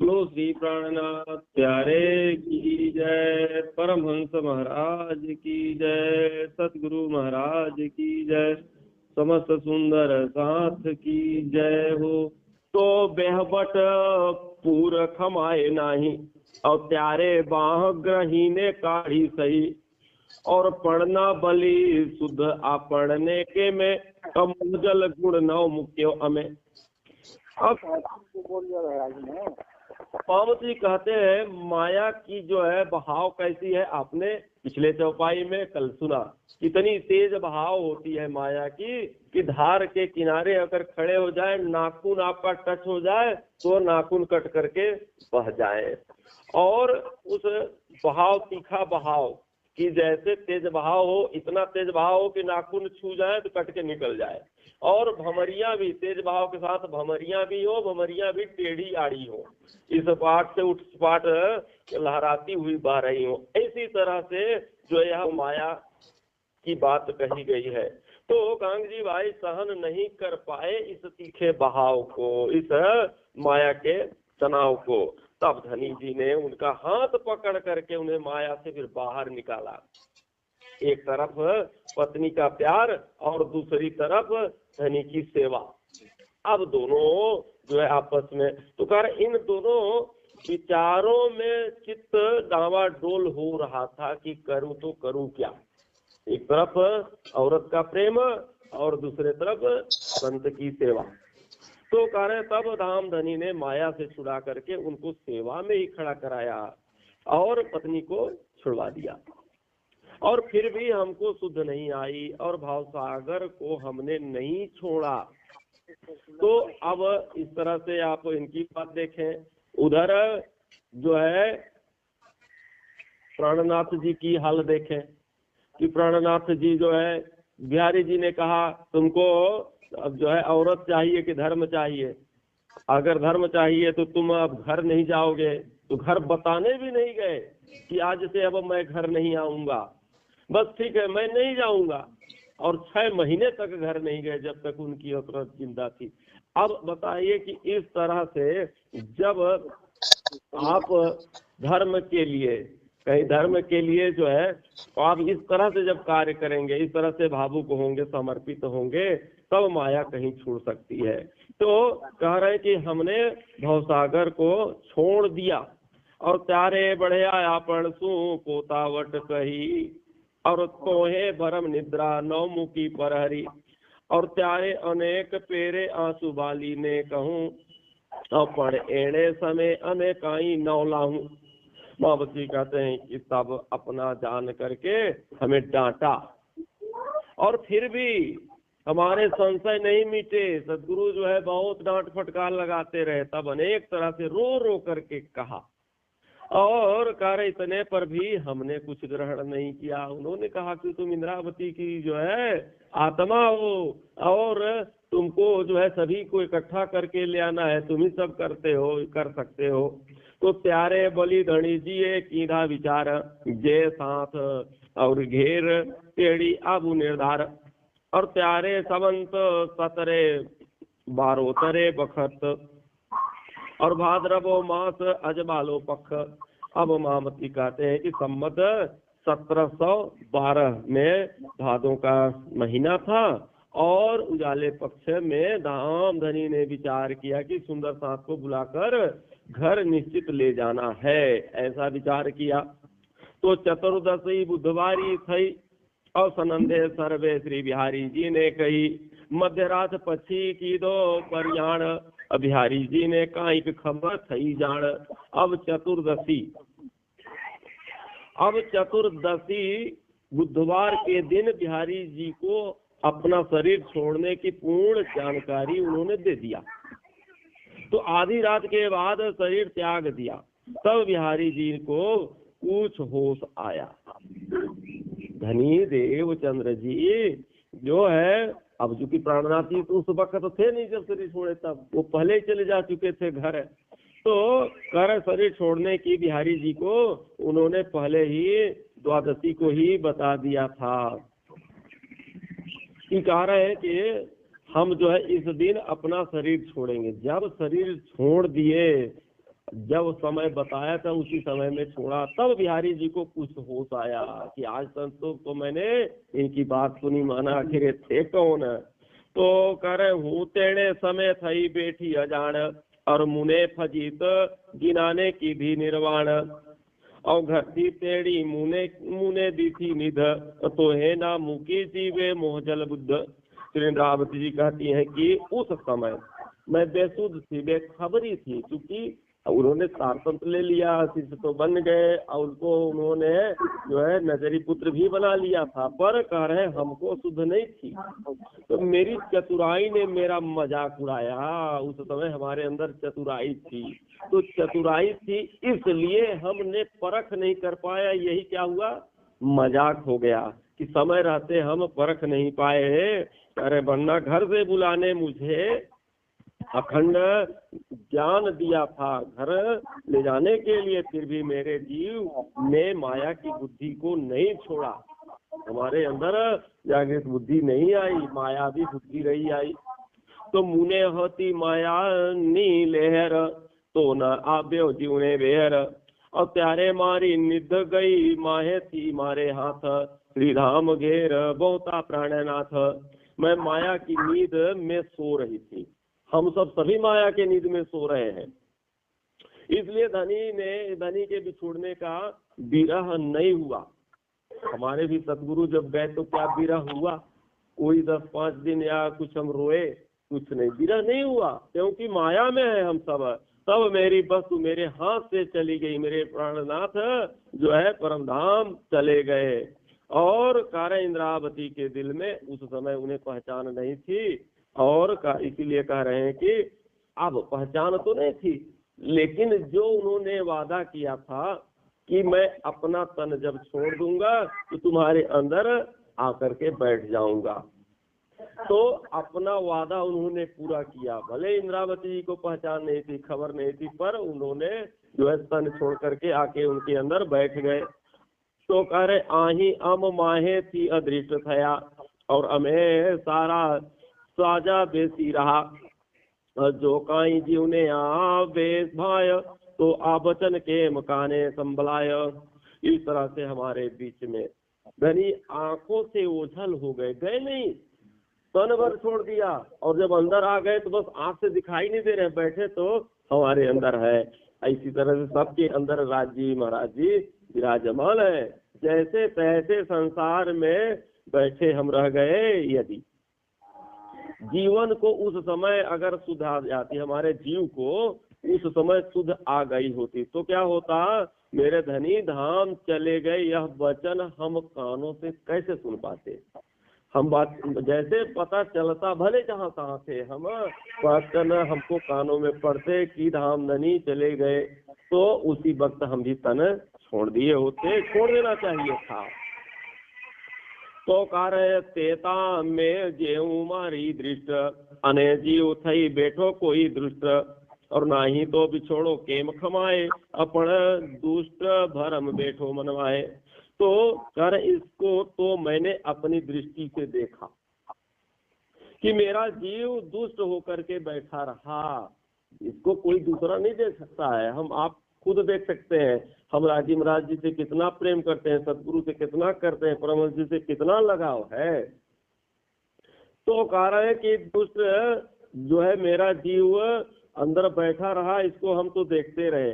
बोलो श्री प्राणनाथ प्यारे की जय, परमहंस महाराज की जय, सतगुरु महाराज की जय, समस्त सुंदर साथ की जय हो। तो बेहबट पूर खमाए नाही, और प्यारे बाह ग्रहीने काढ़ी सही, और पढ़ना बलि शुद्ध आ पढ़ने के में, कमजल गुण नव मुक्यो अमे। अब पार्वती कहते हैं माया की जो है बहाव कैसी है, आपने पिछले चौपाई में कल सुना। कितनी तेज बहाव होती है माया की कि धार के किनारे अगर खड़े हो जाए, नाखून आपका टच हो जाए तो नाखून कट करके बह जाए। और उस बहाव, तीखा बहाव कि जैसे तेज बहाव हो, इतना तेज बहाव हो कि नाखून छू जाए तो कट के निकल जाए। और भमरिया भी तेज बहाव के साथ भमरिया भी हो, भमरिया भी टेढ़ी आड़ी हो, इस पाट से उस पाट लहराती हुई बह रही हो। इसी तरह से जो यह माया की बात कही गई है। तो कांग जी भाई सहन नहीं कर पाए इस तीखे बहाव को, इस माया के तनाव को। तब धनी जी ने उनका हाथ पकड़ करके उन्हें माया से फिर बाहर निकाला। एक तरफ पत्नी का प्यार और दूसरी तरफ धनी की सेवा। अब दोनों जो है आपस में, तो कह रहे इन दोनों विचारों में चित्त डावाडोल हो रहा था कि करूं तो करूं क्या। एक तरफ औरत का प्रेम और दूसरे तरफ संत की सेवा। तो कह रहे तब धाम धनी ने माया से छुड़ा करके उनको सेवा में ही खड़ा कराया और पत्नी को छुड़वा दिया। और फिर भी हमको सुध नहीं आई और भाव सागर को हमने नहीं छोड़ा। तो अब इस तरह से आप इनकी बात देखें। उधर जो है प्राणनाथ जी की हाल देखें कि प्राणनाथ जी जो है, बिहारी जी ने कहा तुमको अब जो है औरत चाहिए कि धर्म चाहिए। अगर धर्म चाहिए तो तुम अब घर नहीं जाओगे। तो घर बताने भी नहीं गए कि आज से अब मैं घर नहीं आऊंगा, बस ठीक है मैं नहीं जाऊंगा। और 6 महीने तक घर नहीं गए जब तक उनकी औरत जिंदा थी। अब बताइए कि इस तरह से जब आप धर्म के लिए, कहीं धर्म के लिए जो है, तो आप इस तरह से जब कार्य करेंगे, इस तरह से भावुक होंगे, समर्पित होंगे, तब माया कहीं छूट सकती है। तो कह रहे कि हमने भवसागर को छोड़ दिया और प्यारे बढ़िया आपण सु पोतावट कही, और तोहे भरम निद्रा नौमुखी परहरी, और त्यारे अनेक पेरे आंसू बाली ने कहूँ, अपन एड़े समय अनेकाई नौलाहूं। महावती कहते हैं कि सब अपना जान करके हमें डांटा और फिर भी हमारे संशय नहीं मिटे। सदगुरु जो है बहुत डांट फटकार लगाते रहे, तब अनेक तरह से रो रो करके कहा और कार्य इतने पर भी हमने कुछ ग्रहण नहीं किया। उन्होंने कहा कि तुम इंद्रावती की जो है आत्मा हो और तुमको जो है सभी को इकट्ठा करके ले आना है, तुम ही सब करते हो, कर सकते हो। तो प्यारे बलि धनी जी कीधा विचार जे साथ और घेर टेढ़ी आबू निर्धार, और प्यारे संवंत 17 12 बखत, और भाद्रवो मास अजबालो पख। अब महामती कहते हैं कि संवत 1712 में भादों का महीना था और उजाले पक्ष में धाम धनी ने विचार किया कि सुंदर साथ को बुलाकर घर निश्चित ले जाना है, ऐसा विचार किया। तो चतुर्दशी बुधवारी थी और सनंदे सर्वे श्री बिहारी जी ने कही, मध्यरात पक्षी की दो परियाण, बिहारी जी ने काइक खबर थई जान। अब चतुर्दशी बुधवार के दिन बिहारी जी को अपना शरीर छोड़ने की पूर्ण जानकारी उन्होंने दे दिया। तो आधी रात के बाद शरीर त्याग दिया, तब बिहारी जी को कुछ होश आया। धनी देवचंद्र जी जो है, अब चूंकि प्राणनाथ जी तो उस वक्त तो थे नहीं जब शरीर छोड़े, तब वो पहले ही चले जा चुके थे घर। तो कर शरीर छोड़ने की बिहारी जी को उन्होंने पहले ही द्वादशी को ही बता दिया था कि कह रहे हैं कि हम जो है इस दिन अपना शरीर छोड़ेंगे। जब शरीर छोड़ दिए जब समय बताया था उसी समय में छोड़ा। तब बिहारी जी को कुछ होश आया कि आज तक तो मैंने इनकी बात सुनी, माना आखिर ये थे कौन। तो कह रहे हूँ तेणे समय थई बैठी अजान, और मुने फजीत गिनाने की भी निर्वाण। और घरती तेड़ी मुने मुने दी थी निध, तो है ना मुकी जीवे मोहजल बुद्ध। श्री इंद्रावती जी कहती हैं कि उस समय मैं बेसुध थी, बेखबरी थी, क्योंकि उन्होंने सारतंत्र ले लिया, शिष्य तो बन गए, और उनको उन्होंने जो है नजरी पुत्र भी बना लिया था, पर कह रहे हमको शुद्ध नहीं थी। तो मेरी चतुराई ने मेरा मजाक उड़ाया। उस समय हमारे अंदर चतुराई थी, तो चतुराई थी इसलिए हमने परख नहीं कर पाया। यही क्या हुआ, मजाक हो गया कि समय रहते हम परख नहीं पाए। अरे वरना घर से बुलाने मुझे अखंड ज्ञान दिया था घर ले जाने के लिए, फिर भी मेरे जीव ने माया की बुद्धि को नहीं छोड़ा। हमारे अंदर जागृत बुद्धि नहीं आई, माया भी बुद्धि रही आई। तो मुने होती माया नी लहर, तो न आब्यो जीवने बेहर। और प्यारे मारी निध गई माहे थी मारे हाथ, श्री राम घेर बहुता प्राणनाथ। मैं माया की नींद में सो रही थी, हम सब सभी माया के नींद में सो रहे हैं। इसलिए धनी के बिछुड़ने का विरह नहीं हुआ। हमारे भी सतगुरु जब गए तो क्या विरह हुआ, कोई 10-5 दिन या कुछ हम रोए, कुछ नहीं, विरह नहीं हुआ, क्योंकि माया में है हम सब। तब मेरी वस्तु मेरे हाथ से चली गई, मेरे प्राणनाथ जो है परम धाम चले गए। और कार्य इंद्रावती के दिल में उस समय उन्हें पहचान नहीं थी, और इसीलिए कह रहे हैं कि अब पहचान तो नहीं थी, लेकिन जो उन्होंने वादा किया था कि मैं अपना तन जब छोड़ दूंगा तो तुम्हारे अंदर आकर के बैठ जाऊंगा, तो अपना वादा उन्होंने पूरा किया। भले इंद्रावती जी को पहचान नहीं थी, खबर नहीं थी, पर उन्होंने जो है तन छोड़ करके आके उनके अंदर बैठ गए। तो कह रहे आही अम माहे थी अदृष्ट थया, और अमे सारा साजा बेसी रहा। जो काई जीवने आवेश भाय, तो आबचन के मकाने संभलाय। इस तरह से हमारे बीच में धनी आंखों से ओझल हो गए, गए नहीं, तन भर छोड़ दिया, और जब अंदर आ गए तो बस आंख से दिखाई नहीं दे रहे, बैठे तो हमारे अंदर है। इसी तरह से सबके अंदर राज जी महाराज जी विराजमान है। जैसे तैसे संसार में बैठे हम रह गए। यदि जीवन को उस समय अगर सुध आ जाती, हमारे जीव को उस समय सुध आ गई होती, तो क्या होता, मेरे धनी धाम चले गए यह वचन हम कानों से कैसे सुन पाते। हम बात जैसे पता चलता, भले जहाँ कहाँ थे हम, वचन हमको कानों में पड़ते कि धाम धनी चले गए, तो उसी वक्त हम भी तन छोड़ दिए होते, छोड़ देना चाहिए था। तो कार्य तेता में जेऊ मारी दृष्ट, अने जीव थई बैठो कोई दुष्ट। और ना ही तो बिछोड़ो केम खमाए, अपन दुष्ट भरम बैठो मनवाए। तो कर इसको तो मैंने अपनी दृष्टि से देखा कि मेरा जीव दुष्ट होकर के बैठा रहा, इसको कोई दूसरा नहीं देख सकता है। हम आप खुद देख सकते हैं, हम राजी महाराज जी से कितना प्रेम करते हैं, सतगुरु से कितना करते हैं, परमहंस जी से कितना लगाव है। तो कह रहे हैं कि दुष्ट जो है मेरा जीव अंदर बैठा रहा, इसको हम तो देखते रहे।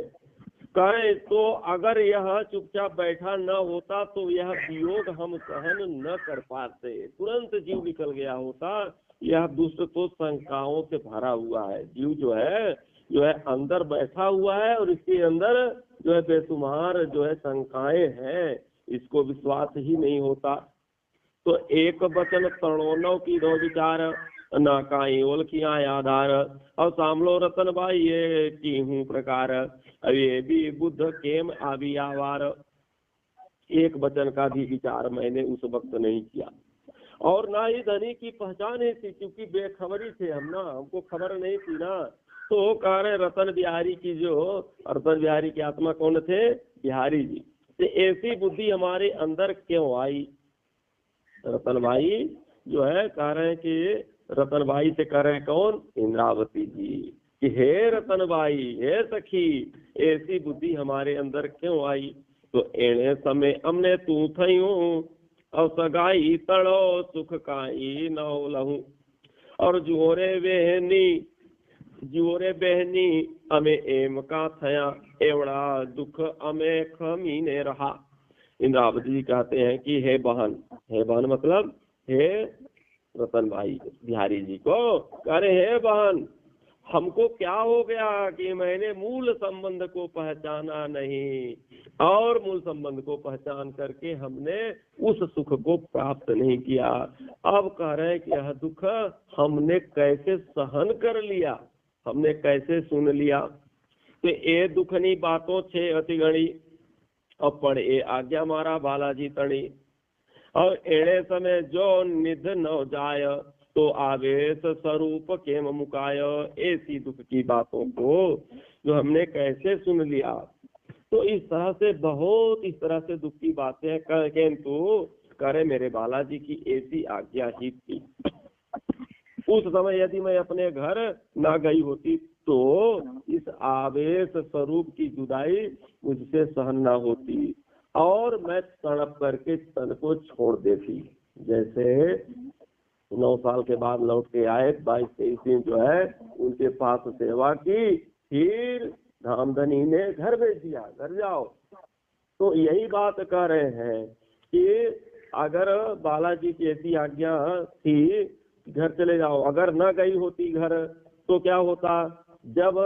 कहे तो अगर यह चुपचाप बैठा न होता तो यह वियोग हम सहन न कर पाते, तुरंत जीव निकल गया होता। यह दुष्ट तो शंकाओं से भरा हुआ है, जीव जो है अंदर बैठा हुआ है, और इसके अंदर जो है बेसुमार जो है शंकाएं हैं, इसको विश्वास ही नहीं होता। तो एक वचन तणोनव की दो विचार, ना काई ओल किया आधार। और सामलो रतन भाई ये की हूँ प्रकार, ये भी बुद्ध केम आवी आवार। एक वचन का भी विचार मैंने उस वक्त नहीं किया, और ना ही धनी की पहचान ही थी, क्योंकि बेखबरी थे हम ना, हमको खबर नहीं थी ना। तो कह रहे रतन बिहारी की रतन बिहारी की आत्मा कौन थे, बिहारी जी। तो ऐसी बुद्धि हमारे अंदर क्यों आई। रतन भाई जो है कह रहे हैं कि रतन भाई से कह रहे हैं कौन, इंद्रावती जी। कि हे रतन भाई, हे सखी, ऐसी बुद्धि हमारे अंदर क्यों आई। तो एणे समय हमने तू थयूं और सगाई तड़ो सुख काई न लहू। और जुओरे बहनी अमे एम का थया एवड़ा दुख अमे खमी ने रहा। इंद्रावती जी कहते हैं कि हे बहन मतलब हे रतन भाई बिहारी जी को कह रहे, हे बहन, हमको क्या हो गया कि मैंने मूल संबंध को पहचाना नहीं, और मूल संबंध को पहचान करके हमने उस सुख को प्राप्त नहीं किया। अब कह रहे हैं कि यह दुख हमने कैसे सहन कर लिया, हमने कैसे सुन लिया। तो ये दुखनी बातों छे अतिगणी अब पण ए आज्ञा मारा बालाजी तणी। और एड़े समय जो निध न जाय तो आवेश स्वरूप केम मुकाय। ऐसी दुख की बातों को जो हमने कैसे सुन लिया। तो इस तरह से दुख की बातें किंतु करे मेरे बालाजी की ऐसी आज्ञा ही थी। उस समय यदि मैं अपने घर ना गई होती तो इस आवेश स्वरूप की जुदाई मुझसे सहन ना होती और मैं तड़प करके तन को छोड़ देती। जैसे 9 साल के बाद लौट के आए, 22-23 दिन जो है उनके पास सेवा की, फिर धामधनी ने घर भेज दिया, घर जाओ। तो यही बात कह रहे हैं कि अगर बालाजी की ऐसी आज्ञा थी घर चले जाओ, अगर न गई होती घर तो क्या होता। जब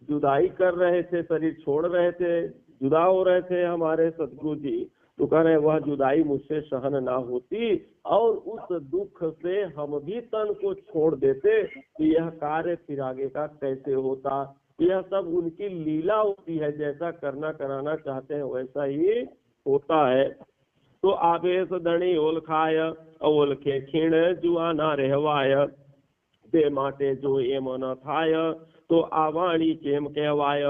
जुदाई कर रहे थे, शरीर छोड़ रहे थे, जुदा हो रहे थे हमारे सदगुरु जी, तो कह रहे वह जुदाई मुझसे सहन ना होती और उस दुख से हम भी तन को छोड़ देते तो यह कार्य फिर आगे का कैसे होता। यह सब उनकी लीला होती है, जैसा करना कराना चाहते हैं वैसा ही होता है। तो आवेश धनी ओल खाय ओल के खीण जुआ ना रहवाय ते माटे जो एम न थाय तो आवाणी केम कहवाय।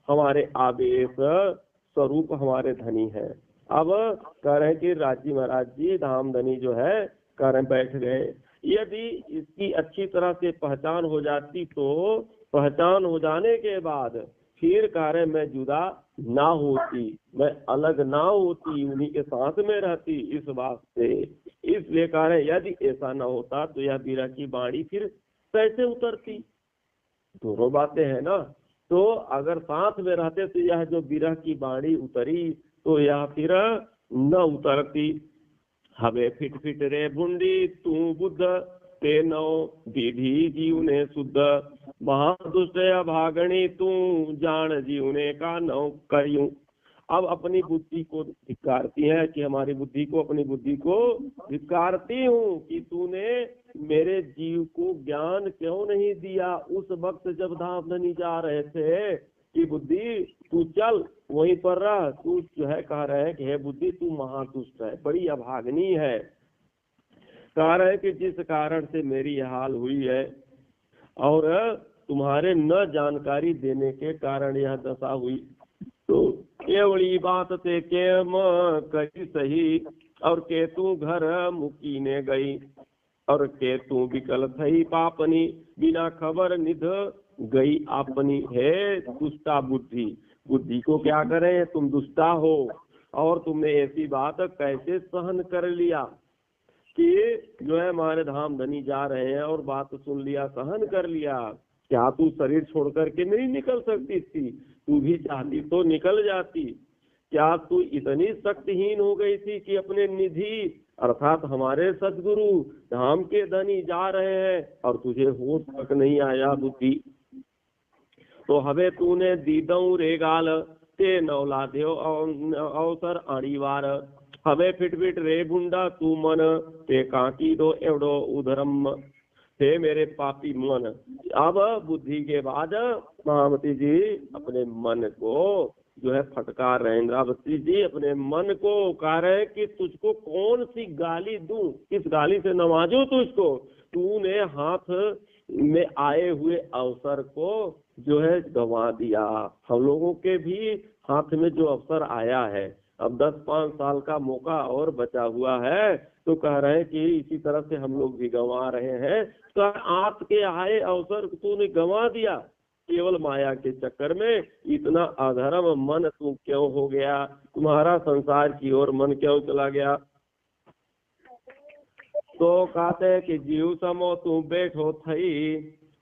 हमारे आवेश स्वरूप हमारे धनी है। अब कह रहे कि राजी महाराज जी धामधनी जो है कह रहे बैठ गए। यदि इसकी अच्छी तरह से पहचान हो जाती तो पहचान हो जाने के बाद फिर कह रहे मैं जुदा ना होती, मैं अलग ना होती, उन्हीं के साथ में रहती। इस बात से इसलिए कह रहे यदि ऐसा ना होता तो यह विरह की बाणी फिर कैसे उतरती। दोनों बातें हैं ना। तो अगर साथ में रहते तो यह जो विरह की बाणी उतरी तो यह फिर न उतरती। हमें फिट फिट रे भुंडी तू बुद्ध ते नौ विधि जीव ने शुद्ध महादुष्ट भागणी तू जान जीव ने का नौ करियूं। अब अपनी बुद्धि को धिक्कारती है कि हमारी बुद्धि को, अपनी बुद्धि को धिक्कारती हूँ कि तूने मेरे जीव को ज्ञान क्यों नहीं दिया उस वक्त जब धामधनी जा रहे थे कि बुद्धि तू चल वहीं पर रह। तू जो है कह रहे हैं कि हे बुद्धि तू महादुष्ट है, बड़ी अभागनी है। कह रहे हैं कि जिस कारण से मेरी हाल हुई है और तुम्हारे न जानकारी देने के कारण यह दशा हुई। तो केवली बात ते केम कही सही और के तू घर मुकीने गई और के तू विकल थई पापनी बिना खबर निध गई अपनी। है दुष्टा बुद्धि, बुद्धि को क्या करें, तुम दुष्टा हो और तुमने ऐसी बात कैसे सहन कर लिया कि जो है हमारे धामधनी जा रहे हैं और बात सुन लिया, सहन कर लिया। क्या तू शरीर छोड़ करके नहीं निकल सकती थी? तू भी चाहती तो निकल जाती। क्या तू इतनी शक्तिहीन हो गई थी कि अपने निधि अर्थात हमारे सदगुरु धाम के धनी जा रहे हैं और तुझे होश तक नहीं आया बुद्धि। तो हवे तूने दीदऊ रेगाल ते नौला देव अवसर अणिवार हवे फिट फिट रे भुंडा तू मन ते काकी दो एवडो उधरम। थे मेरे पापी मन। अब बुद्धि के बाद महामती जी अपने मन को जो है फटकार रहे, इंद्रावती जी अपने मन को कह रहे कि तुझको कौन सी गाली दूं, किस गाली से नवाजूं तुझको। तूने हाथ में आए हुए अवसर को जो है गंवा दिया। हम लोगों के भी हाथ में जो अवसर आया है, अब 10-5 साल का मौका और बचा हुआ है, तो कह रहे हैं कि इसी तरह से हम लोग भी गंवा रहे हैं। तो हाथ के आए अवसर तूने गंवा दिया। केवल माया के चक्कर में इतना अधर्म मन तू क्यों हो गया, तुम्हारा संसार की ओर मन क्यों चला गया। तो कहते हैं कि जीव समो तू बैठो थई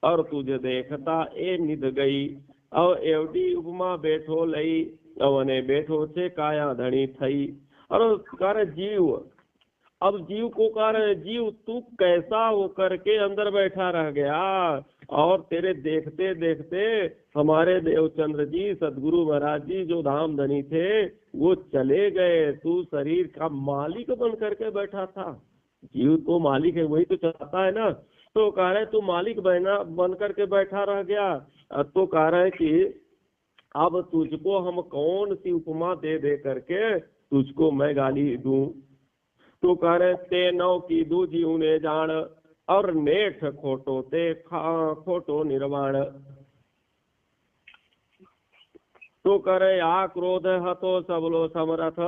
और तुझे देखता ए निध गई, और एवडी उपमा बैठो लई अवने बैठो छे काया धनी थई। और कह जीव, अब जीव को कह रहे जीव तू कैसा होकर के अंदर बैठा रह गया, और तेरे देखते देखते हमारे देवचंद्र जी सदगुरु महाराज जी जो धाम धनी थे वो चले गए, तू शरीर का मालिक बन करके बैठा था। जीव तो मालिक है, वही तो चाहता है ना। तो कह रहे तू मालिक बन करके बैठा रह गया। तो कह रहे कि अब तुझको हम कौन सी उपमा दे दे करके तुझको मैं गाली दूं। तो कह रहे ते नौ की दू जीव ने जान, और नेठ खोटो ते खोटो निर्वाण। तो करे आ क्रोध हतो सबलो समरथ,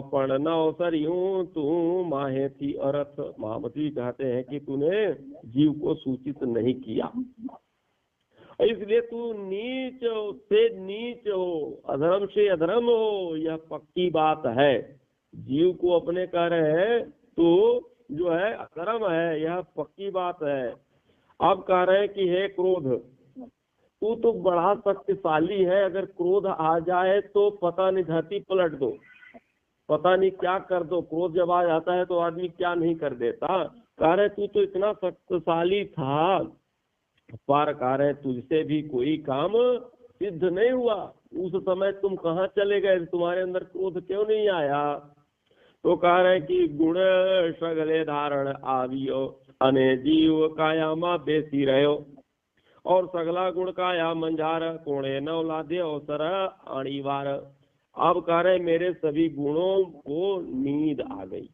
पण नौ सरियूं तू माहे थी अरथ। महामती कहते हैं कि तूने जीव को सूचित नहीं किया, इसलिए तू नीच से नीच हो, अधर्म से अधर्म हो, यह पक्की बात है। जीव को अपने कह रहे हैं तो जो है अधर्म है, यह पक्की बात है। अब कह रहे हैं कि हे क्रोध, तू तो बड़ा शक्तिशाली है, अगर क्रोध आ जाए तो पता नहीं धरती पलट दो, पता नहीं क्या कर दो। क्रोध जब आ जाता है तो आदमी क्या नहीं कर देता। कह रहे तू तो इतना शक्तिशाली था, पर कह रहे तुझसे भी कोई काम सिद्ध नहीं हुआ। उस समय तुम कहाँ चले गए, तुम्हारे अंदर क्रोध क्यों नहीं आया। तो कह रहे कि गुण सगले धारण आवियो, अने जीव कायामा बेसी रहो, और सगला गुण काया मंझार, कोणे नव लादे अवसर अणिवार। अब कह रहे मेरे सभी गुणों को नींद आ गई,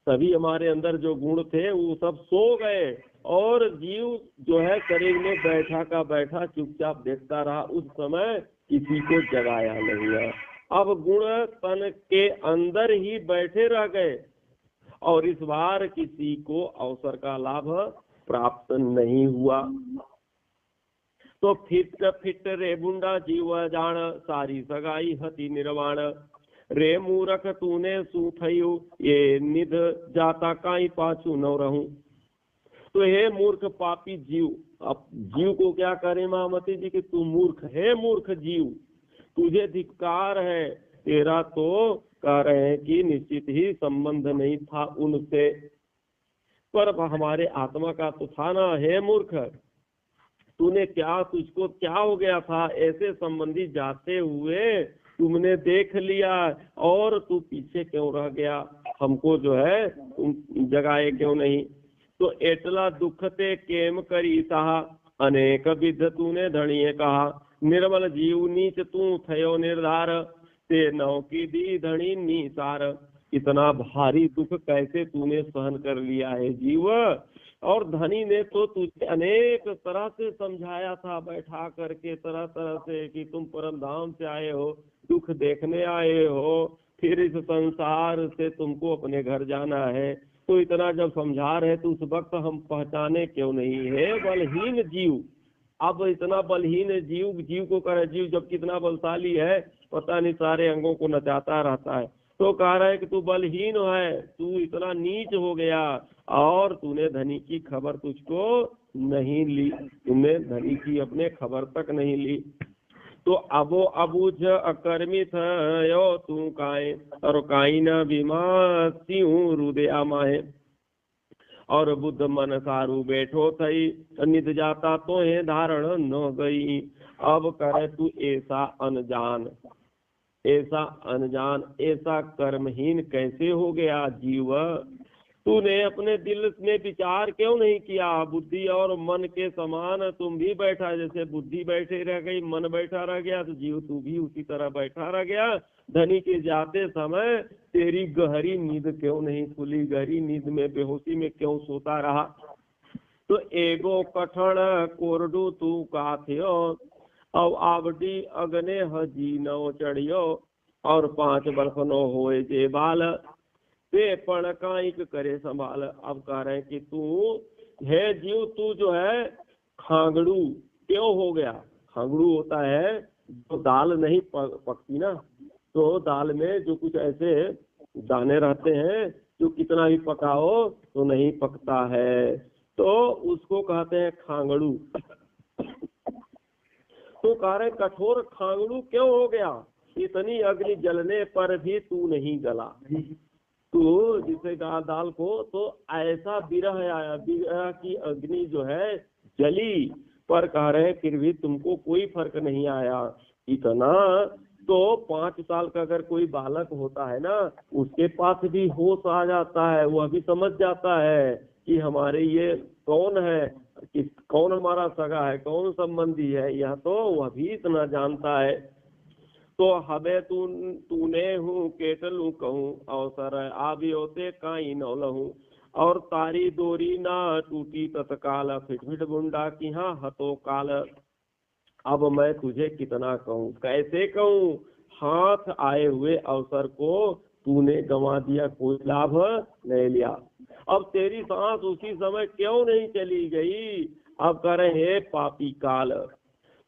सभी हमारे अंदर जो गुण थे वो सब सो गए, और जीव जो है शरीर में बैठा का बैठा चुपचाप देखता रहा, उस समय किसी को जगाया नहीं है। अब गुण तन के अंदर ही बैठे रह गए, और इस बार किसी को अवसर का लाभ प्राप्त नहीं हुआ। तो फिट रे बुंडा जीव जान, सारी सगाई हती निर्वाण। रे मूरख तूने सू थयु, ये निध जाता काई पाछू न रहूं। तो हे मूर्ख पापी जीव, अब जीव को क्या करे महामती जी कि तू मूर्ख है, मूर्ख जीव, तुझे धिक्कार है। तेरा तो कह रहे हैं कि निश्चित ही संबंध नहीं था उनसे, पर हमारे आत्मा का तो था ना। हे मूर्ख, तूने क्या, तुझको क्या हो गया था, ऐसे संबंधी जाते हुए तुमने देख लिया, और तू पीछे क्यों रह गया, हमको जो है तुम जगाए क्यों नहीं। तो एटला दुख ते केम करी सहा, अनेक विध तूने धणिये कहा। निर्मल जीव नीच तू थयो निर्धार, ते नौ की दी धणी निसार। इतना भारी दुख कैसे तूने सहन कर लिया है जीव। और धनी ने तो तुझे अनेक तरह से समझाया था, बैठा करके तरह तरह से कि तुम परम धाम से आए हो, दुख देखने आए हो, फिर इस संसार से तुमको अपने घर जाना है। तो इतना जब समझा रहे तो उस वक्त हम पहचाने क्यों नहीं है बलहीन जीव। अब इतना बलहीन जीव को करे, जीव जब कितना बलशाली है, पता नहीं सारे अंगों को नचाता रहता है। तो कह रहा है कि तू बलहीन है, तू इतना नीच हो गया, और तूने धनी की खबर तुझको नहीं ली, तूने धनी की अपने खबर तक नहीं ली। तो अबो अबूझ अकर्मित यो तू काए, और काई न बीमा सिंह रुदया माहे। और बुद्ध मन सारू बैठो थई, निध जाता तो है धारण न गई। अब करे तू ऐसा अनजान, ऐसा अनजान, ऐसा कर्महीन कैसे हो गया जीव। तूने अपने दिल में विचार क्यों नहीं किया। बुद्धि और मन के समान तुम भी बैठा, जैसे बुद्धि बैठे रह गई, मन बैठा रह गया, तो जीव तू भी उसी तरह बैठा रह गया। धनी के जाते समय तेरी गहरी नींद क्यों नहीं खुली, गहरी नींद में बेहोशी में क्यों सोता रहा। तो एगो कठण कोरडू तू का थियो, अब आवडी अगने हजी नौ चढ़ियो। और 5 वर्ष नो होए जे बाल, ते पण काइक करे संभाल। अब कह रहे हैं कि तू हे जीव, तू जो है खांगड़ू, क्यों हो गया। खांगड़ू होता है जो दाल नहीं पकती ना, तो दाल में जो कुछ ऐसे दाने रहते हैं जो कितना भी पकाओ तो नहीं पकता है, तो उसको कहते हैं खांगड़ू। तो कह रहे कठोर खांगड़ू क्यों हो गया, इतनी अग्नि जलने पर भी तू नहीं गला। तो जिसे दाल को तो ऐसा विरह आया, विरह की अग्नि जो है जली, पर कह रहे फिर भी तुमको कोई फर्क नहीं आया इतना। तो 5 साल का अगर कोई बालक होता है ना, उसके पास भी होश आ जाता है, वह भी समझ जाता है कि हमारे ये कौन है, कि कौन हमारा सगा है, कौन संबंधी है, यह तो वह भी इतना जानता है। तो हबे तूने हूँ केटलू कहूँ अवसर आबी होते काई न लहूँ, और तारी डोरी ना टूटी तत्काल फिट गुंडा की हाँ हतो काल। अब मैं तुझे कितना कहूँ, कैसे कहूँ, हाथ आए हुए अवसर को तूने गंवा दिया, कोई लाभ नहीं लिया। अब तेरी सांस उसी समय क्यों नहीं चली गई। अब कह रहे हे पापी काल,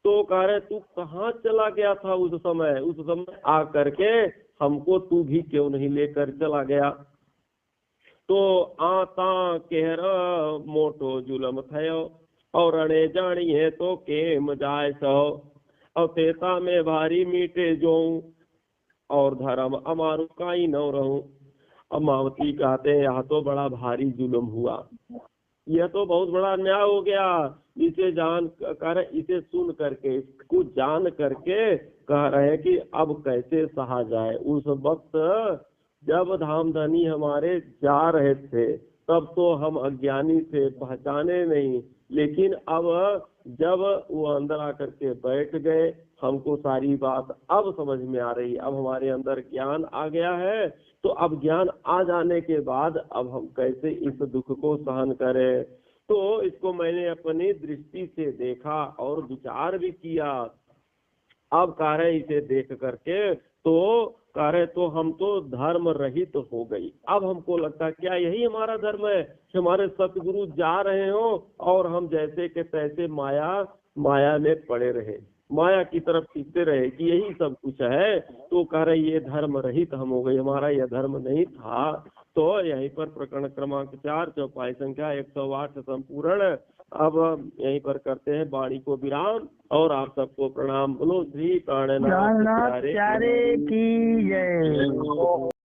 तो कह रहे तू कहाँ चला गया था उस समय आ करके हमको तू भी क्यों नहीं लेकर चला गया। तो आता केहर मोटो जुलम थयो, और अणे जानिए तो केम जाय सो, और तेता में भारी मीटे जो, और धर्म अमारू काई न रहूं। अब मावती कहते हैं यह तो बड़ा भारी जुल्म हुआ, यह तो बहुत बड़ा अन्याय हो गया। इसे जान कर, इसे सुन करके, इसको जान करके कह रहे हैं कि अब कैसे सहा जाए। उस वक्त जब धामधनी हमारे जा रहे थे तब तो हम अज्ञानी थे, पहचाने नहीं, लेकिन अब जब वो अंदर आकर के बैठ गए हमको सारी बात अब समझ में आ रही, अब हमारे अंदर ज्ञान आ गया है। तो अब ज्ञान आ जाने के बाद अब हम कैसे इस दुख को सहन करें। तो इसको मैंने अपनी दृष्टि से देखा और विचार भी किया। अब कह रहे इसे देख करके तो कह रहे तो हम तो धर्म रहित हो गई। अब हमको लगता है क्या यही हमारा धर्म है, हमारे सतगुरु जा रहे हो और हम जैसे के तैसे माया में पड़े रहे, माया की तरफ सीखते रहे कि यही सब कुछ है। तो कह रहे ये धर्म रहित हम हो गए, हमारा यह धर्म नहीं था। तो यहीं पर प्रकरण क्रमांक 4 चौपाई संख्या 108 संपूर्ण। अब यहीं पर करते हैं वाणी को विराम, और आप सबको प्रणाम। बोलो श्री प्राणनाथ प्यारे की जय।